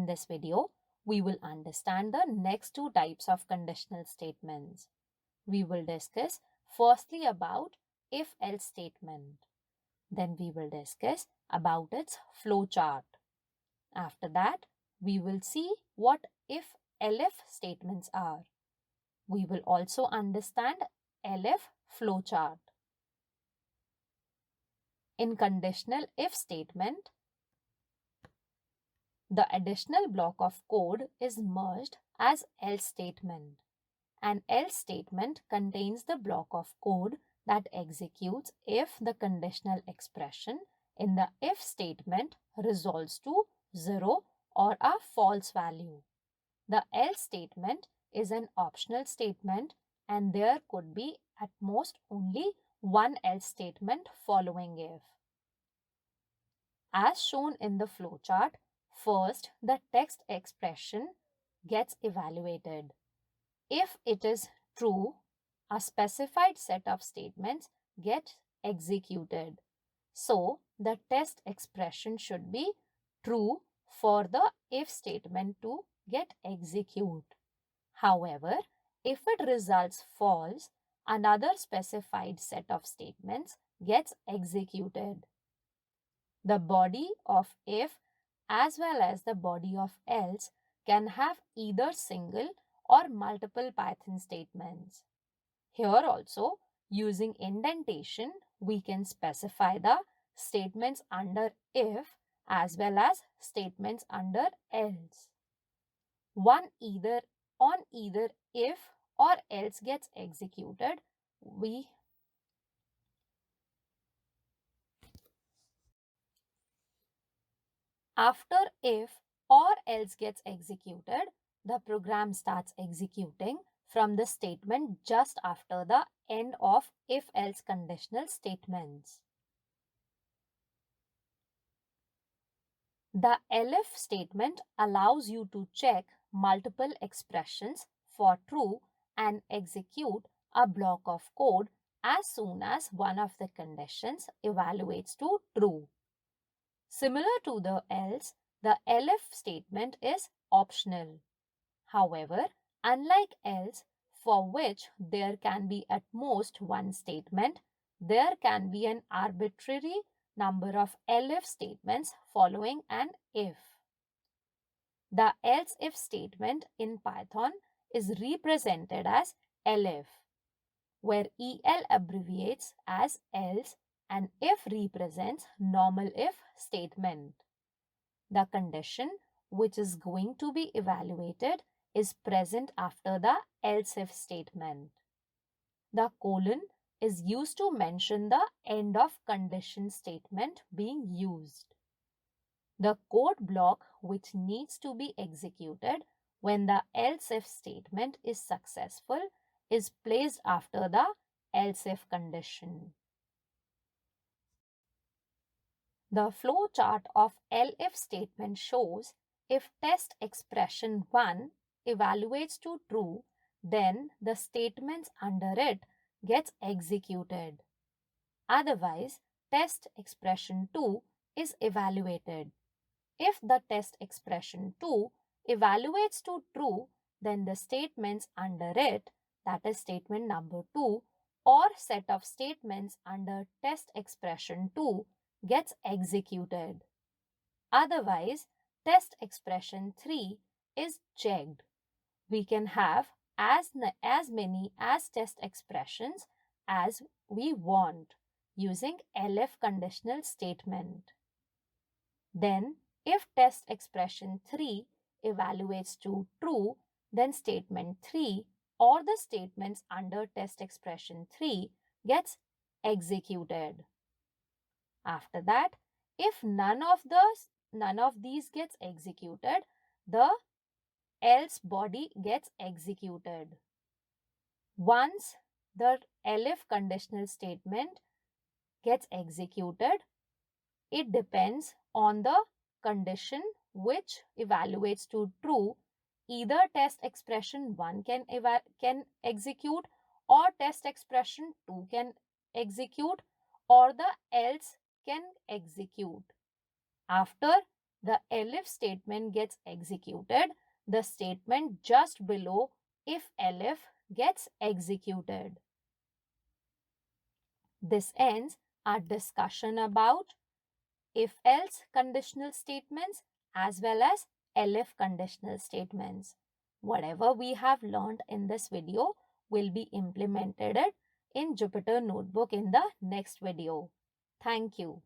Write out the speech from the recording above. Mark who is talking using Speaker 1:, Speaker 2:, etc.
Speaker 1: this video, we will understand the next two types of conditional statements. We will discuss firstly about if-else statement. Then we will discuss about its flowchart. After that, we will see what if-elif statements are. We will also understand elif flowchart. In conditional if statement, the additional block of code is merged as else statement. An else statement contains the block of code that executes if the conditional expression in the if statement resolves to 0 or a false value. The else statement is an optional statement and there could be at most only one else statement following if. As shown in the flowchart, first the text expression gets evaluated. If it is true, a specified set of statements get executed. So, the test expression should be true for the if statement to get executed. However, if it results false, another specified set of statements gets executed. The body of if as well as the body of else can have either single or multiple Python statements. Here also, using indentation, we can specify the statements under if as well as statements under else. On either if or else gets executed, After if or else gets executed, the program starts executing from the statement just after the end of if-else conditional statements. The elif statement allows you to check multiple expressions for true and execute a block of code as soon as one of the conditions evaluates to true. Similar to the else, the elif statement is optional. However, unlike else, for which there can be at most one statement, there can be an arbitrary number of elif statements following an if. The else if statement in Python is represented as elif, where el abbreviates as else and if represents normal if statement. The condition which is going to be evaluated is present after the else if statement. The colon is used to mention the end of condition statement being used. The code block which needs to be executed when the else if statement is successful is placed after the else if condition. The flowchart of elif statement shows if test expression 1 evaluates to true, then the statements under it gets executed. Otherwise, test expression 2 is evaluated. If the test expression 2 evaluates to true, then the statements under it, that is statement number 2, or set of statements under test expression 2 gets executed. Otherwise, test expression 3 is checked. We can have as many as test expressions as we want using elif conditional statement. Then, if test expression 3 evaluates to true, then statement 3 or the statements under test expression 3 gets executed. After that, if none of these gets executed, the else body gets executed. Once the elif conditional statement gets executed, it depends on the condition which evaluates to true. Either test expression 1 can execute or test expression 2 can execute or the else can execute. After the elif statement gets executed, the statement just below if elif gets executed. This ends our discussion about if-else conditional statements as well as elif conditional statements. Whatever we have learned in this video will be implemented in Jupyter Notebook in the next video. Thank you.